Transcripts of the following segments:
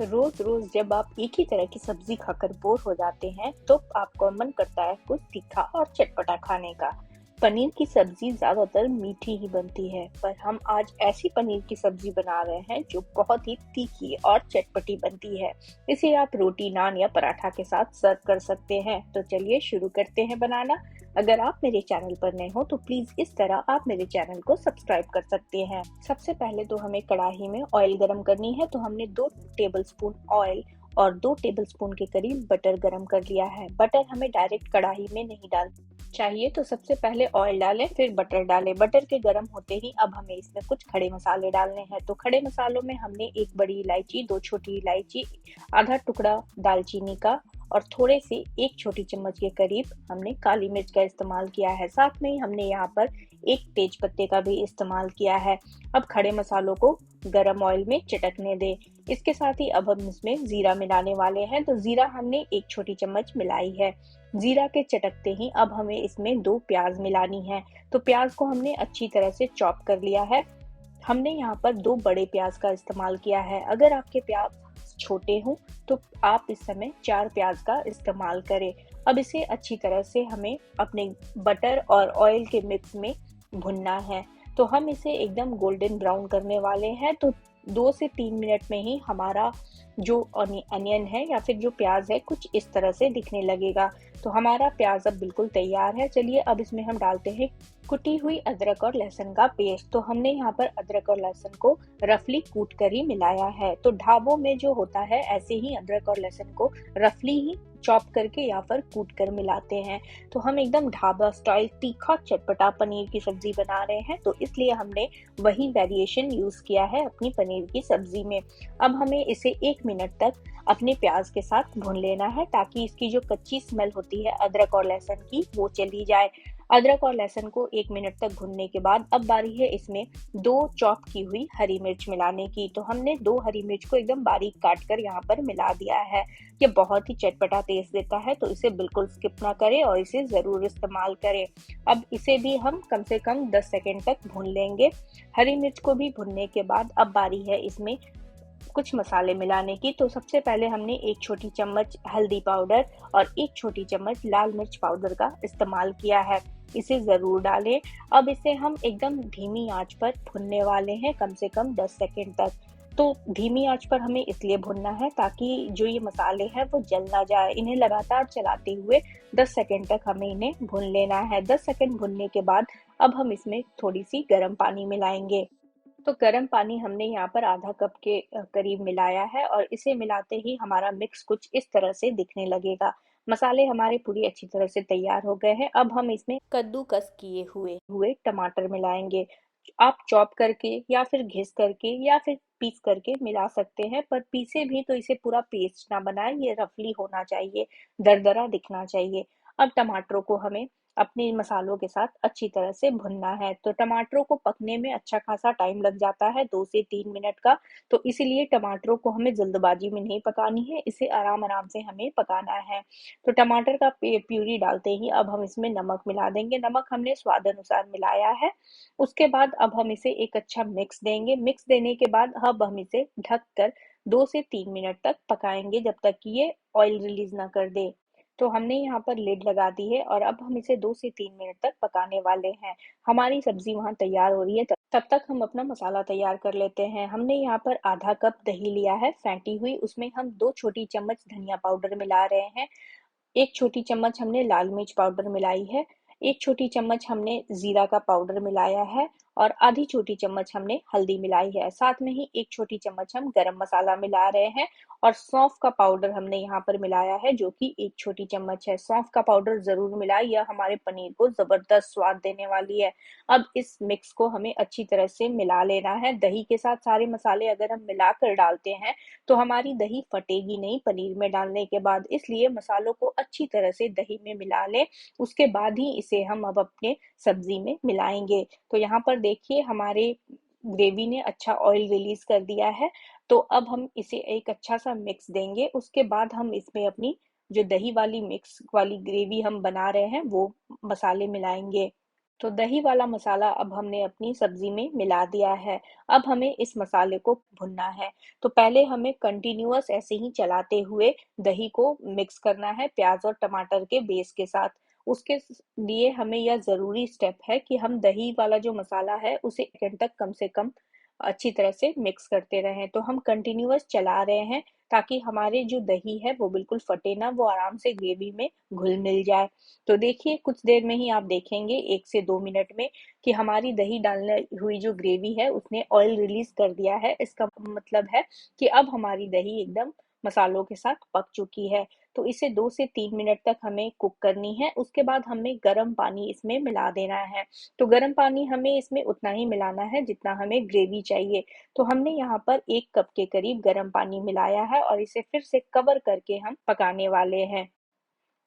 रोज रोज जब आप एक ही तरह की सब्जी खाकर बोर हो जाते हैं तो आपका मन करता है कुछ तीखा और चटपटा खाने का। पनीर की सब्जी ज्यादातर मीठी ही बनती है, पर हम आज ऐसी पनीर की सब्जी बना रहे हैं जो बहुत ही तीखी और चटपटी बनती है। इसे आप रोटी, नान या पराठा के साथ सर्व कर सकते हैं। तो चलिए शुरू करते हैं बनाना। अगर आप मेरे चैनल पर नए हो तो प्लीज इस तरह आप मेरे चैनल को सब्सक्राइब कर सकते हैं। सबसे पहले तो हमें कढ़ाई में ऑयल गरम करनी है, तो हमने 2 टेबलस्पून ऑयल और 2 टेबलस्पून के करीब बटर गरम कर लिया है। बटर हमें डायरेक्ट कढ़ाई में नहीं डालना चाहिए, तो सबसे पहले ऑयल डालें फिर बटर डालें। बटर के गरम होते ही अब हमें इसमें कुछ खड़े मसाले डालने हैं। तो खड़े मसालों में हमने 1 बड़ी इलायची, 2 छोटी इलायची, आधा टुकड़ा दालचीनी का और थोड़े से 1 छोटी चम्मच के करीब हमने काली मिर्च का इस्तेमाल किया है। साथ में ही हमने यहाँ पर 1 तेज पत्ते का भी इस्तेमाल किया है। अब खड़े मसालों को गरम ऑयल में चटकने दें। इसके साथ ही अब हम इसमें जीरा मिलाने वाले हैं। तो जीरा हमने 1 छोटी चम्मच मिलाई है। जीरा के चटकते ही अब हमें इसमें 2 प्याज मिलानी है। तो प्याज को हमने अच्छी तरह से चॉप कर लिया है। हमने यहाँ पर 2 बड़े प्याज का इस्तेमाल किया है। अगर आपके प्याज छोटे हों तो आप इस समय 4 प्याज का इस्तेमाल करें। अब इसे अच्छी तरह से हमें अपने बटर और ऑयल के मिक्स में भुनना है। तो हम इसे एकदम गोल्डन ब्राउन करने वाले हैं। तो 2 से 3 मिनट में ही हमारा जो अनियन है या फिर जो प्याज है कुछ इस तरह से दिखने लगेगा। तो हमारा प्याज अब बिल्कुल तैयार है। चलिए अब इसमें हम डालते हैं कुटी हुई अदरक और लहसुन का पेस्ट। तो हमने यहाँ पर अदरक और लहसुन को रफली कूट कर ही मिलाया है। तो ढाबों में जो होता है ऐसे ही अदरक और लहसुन को रफली ही चॉप करके या फिर कूट कर मिलाते हैं। तो हम एकदम ढाबा स्टाइल तीखा चटपटा पनीर की सब्जी बना रहे हैं, तो इसलिए हमने वही वेरिएशन यूज किया है अपनी पनीर की सब्जी में। अब हमें इसे 1 मिनट तक अपने प्याज के साथ भून लेना है, ताकि इसकी जो कच्ची स्मेल होती है अदरक और लहसुन की वो चली जाए। अदरक और लहसुन को 1 मिनट तक भूनने के बाद अब बारी है इसमें 2 चॉप की हुई हरी मिर्च मिलाने की। तो हमने 2 हरी मिर्च को एकदम बारीक काट कर यहाँ पर मिला दिया है। ये बहुत ही चटपटा टेस्ट देता है, तो इसे बिल्कुल स्किप ना करें और इसे जरूर इस्तेमाल करें। अब इसे भी हम कम से कम 10 सेकेंड तक भून लेंगे। हरी मिर्च को भी भुनने के बाद अब बारी है इसमें कुछ मसाले मिलाने की। तो सबसे पहले हमने 1 छोटी चम्मच हल्दी पाउडर और 1 छोटी चम्मच लाल मिर्च पाउडर का इस्तेमाल किया है। इसे जरूर डालें। अब इसे हम एकदम धीमी आंच पर भुनने वाले हैं कम से कम 10 सेकेंड तक। तो धीमी आंच पर हमें इसलिए भुनना है ताकि जो ये मसाले हैं वो जल ना जाए। इन्हें लगातार चलाते हुए 10 सेकेंड तक हमें इन्हें भून लेना है। 10 सेकेंड भुनने के बाद अब हम इसमें थोड़ी सी गर्म पानी मिलाएंगे। तो गर्म पानी हमने यहाँ पर आधा कप के करीब मिलाया है और इसे मिलाते ही हमारा मिक्स कुछ इस तरह से दिखने लगेगा। मसाले हमारे पूरी अच्छी तरह से तैयार हो गए हैं। अब हम इसमें कद्दूकस किए हुए हुए टमाटर मिलाएंगे। आप चॉप करके या फिर घिस करके या फिर पीस करके मिला सकते हैं, पर पीसे भी तो इसे पूरा पेस्ट ना बनाएं, ये रफली होना चाहिए, दरदरा दिखना चाहिए। अब टमाटरों को हमें अपने मसालों के साथ अच्छी तरह से भुनना है। तो टमाटरों को पकने में अच्छा खासा टाइम लग जाता है, 2 से 3 मिनट का। तो इसीलिए टमाटरों को हमें जल्दबाजी में नहीं पकानी है, इसे आराम आराम से हमें पकाना है। तो टमाटर का प्यूरी डालते ही अब हम इसमें नमक मिला देंगे। नमक हमने स्वाद अनुसार मिलाया है। उसके बाद अब हम इसे एक अच्छा मिक्स देंगे। मिक्स देने के बाद अब हम इसे ढक कर 2 से 3 मिनट तक पकाएंगे, जब तक कि ये ऑयल रिलीज ना कर दे। तो हमने यहाँ पर लिड लगा दी है और अब हम इसे 2 से 3 मिनट तक पकाने वाले हैं। हमारी सब्जी वहाँ तैयार हो रही है, तब तक हम अपना मसाला तैयार कर लेते हैं। हमने यहाँ पर आधा कप दही लिया है फेंटी हुई, उसमें हम 2 छोटी चम्मच धनिया पाउडर मिला रहे हैं। 1 छोटी चम्मच हमने लाल मिर्च पाउडर मिलाई है। 1 छोटी चम्मच हमने जीरा का पाउडर मिलाया है और आधी छोटी चम्मच हमने हल्दी मिलाई है। साथ में ही 1 छोटी चम्मच हम गरम मसाला मिला रहे हैं और सौंफ का पाउडर हमने यहाँ पर मिलाया है, जो कि 1 छोटी चम्मच है। सौंफ का पाउडर जरूर मिलाए, यह हमारे पनीर को जबरदस्त स्वाद देने वाली है। अब इस मिक्स को हमें अच्छी तरह से मिला लेना है। दही के साथ सारे मसाले अगर हम मिलाकर डालते हैं तो हमारी दही फटेगी नहीं पनीर में डालने के बाद, इसलिए मसालों को अच्छी तरह से दही में मिला लें। उसके बाद ही इसे हम अब अपने सब्जी में मिलाएंगे। तो यहाँ पर देखिए हमारे ग्रेवी ने अच्छा ऑयल रिलीज कर दिया है। तो अब हम इसे एक अच्छा सा मिक्स देंगे। उसके बाद हम इसमें अपनी जो दही वाली मिक्स वाली ग्रेवी हम बना रहे हैं वो मसाले मिलाएंगे। तो दही वाला मसाला अब हमने अपनी सब्जी में मिला दिया है। अब हमें इस मसाले को भुनना है। तो पहले हमें कंटिन्यूअस ऐसे ही चलाते हुए दही को मिक्स करना है प्याज और टमाटर के बेस के साथ। उसके लिए हमें यह जरूरी स्टेप है कि हम दही वाला जो मसाला है उसे 1 सेकंड तक कम से कम अच्छी तरह से मिक्स करते रहें। तो हम कंटिन्यूअस चला रहे हैं ताकि हमारे जो दही है वो बिल्कुल फटे ना, वो आराम से ग्रेवी में घुल मिल जाए। तो देखिए कुछ देर में ही आप देखेंगे 1 से 2 मिनट में कि हमारी दही डालने हुई जो ग्रेवी है उसने ऑयल रिलीज कर दिया है। इसका मतलब है कि अब हमारी दही एकदम मसालों के साथ पक चुकी है। तो इसे 2 से 3 मिनट तक हमें कुक करनी है। उसके बाद हमें गर्म पानी इसमें मिला देना है। तो गर्म पानी हमें इसमें उतना ही मिलाना है जितना हमें ग्रेवी चाहिए। तो हमने यहाँ पर 1 कप के करीब गर्म पानी मिलाया है और इसे फिर से कवर करके हम पकाने वाले हैं।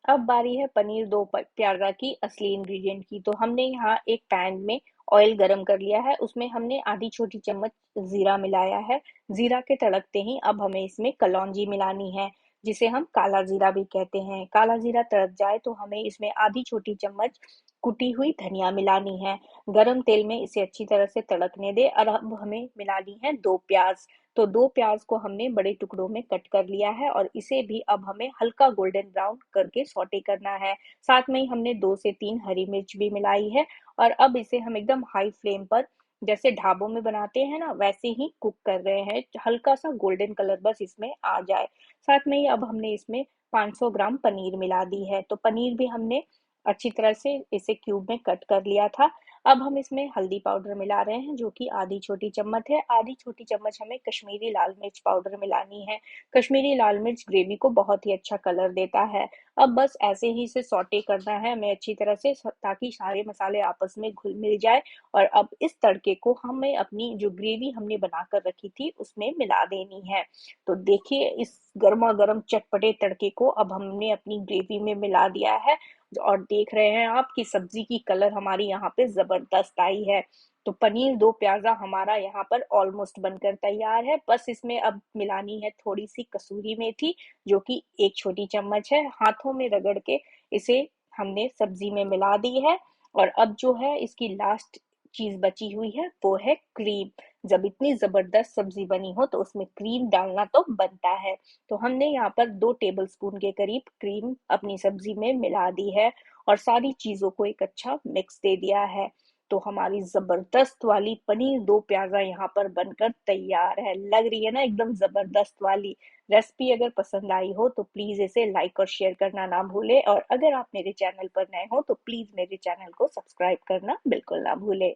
अब बारी है पनीर दो प्याजा की असली इंग्रेडिएंट की। तो हमने यहाँ एक पैन में ऑयल गरम कर लिया है, उसमें हमने आधी छोटी चम्मच जीरा मिलाया है। जीरा के तड़कते ही अब हमें इसमें कलौंजी मिलानी है, जिसे हम काला जीरा भी कहते हैं। काला जीरा तड़क जाए तो हमें इसमें आधी छोटी चम्मच कुटी हुई धनिया मिलानी है। गरम तेल में इसे अच्छी तरह से तड़कने दे और अब हमें मिलानी है 2 प्याज। तो 2 प्याज को हमने बड़े टुकड़ों में कट कर लिया है और इसे भी अब हमें हल्का गोल्डन ब्राउन करके सौटे करना है। साथ में ही हमने 2 से 3 हरी मिर्च भी मिलाई है और अब इसे हम एकदम हाई फ्लेम पर, जैसे ढाबों में बनाते हैं ना, वैसे ही कुक कर रहे हैं। हल्का सा गोल्डन कलर बस इसमें आ जाए। साथ में ही अब हमने इसमें 500 ग्राम पनीर मिला दी है। तो पनीर भी हमने अच्छी तरह से इसे क्यूब में कट कर लिया था। अब हम इसमें हल्दी पाउडर मिला रहे हैं जो कि आधी छोटी चम्मच है। आधी छोटी चम्मच हमें कश्मीरी लाल मिर्च पाउडर मिलानी है। कश्मीरी लाल मिर्च ग्रेवी को बहुत ही अच्छा कलर देता है। अब बस ऐसे ही इसे सौटे करना है हमें अच्छी तरह से, ताकि सारे मसाले आपस में घुल मिल जाए। और अब इस तड़के को हमें अपनी जो ग्रेवी हमने बनाकर रखी थी उसमें मिला देनी है। तो देखिए इस गर्मा गर्म चटपटे तड़के को अब हमने अपनी ग्रेवी में मिला दिया है। और देख रहे हैं आप कि सब्जी की कलर हमारी यहाँ पे जबरदस्त आई है। तो पनीर दो प्याजा हमारा यहाँ पर ऑलमोस्ट बनकर तैयार है। बस इसमें अब मिलानी है थोड़ी सी कसूरी मेथी, जो कि 1 छोटी चम्मच है। हाथों में रगड़ के इसे हमने सब्जी में मिला दी है। और अब जो है इसकी लास्ट चीज बची हुई है वो है क्रीम। जब इतनी जबरदस्त सब्जी बनी हो तो उसमें क्रीम डालना तो बनता है। तो हमने यहाँ पर 2 टेबलस्पून के करीब क्रीम अपनी सब्जी में मिला दी है और सारी चीजों को एक अच्छा मिक्स दे दिया है। तो हमारी जबरदस्त वाली पनीर दो प्याजा यहाँ पर बनकर तैयार है। लग रही है ना एकदम जबरदस्त वाली। रेसिपी अगर पसंद आई हो तो प्लीज इसे लाइक और शेयर करना ना भूले, और अगर आप मेरे चैनल पर नए हो तो प्लीज मेरे चैनल को सब्सक्राइब करना बिल्कुल ना भूले।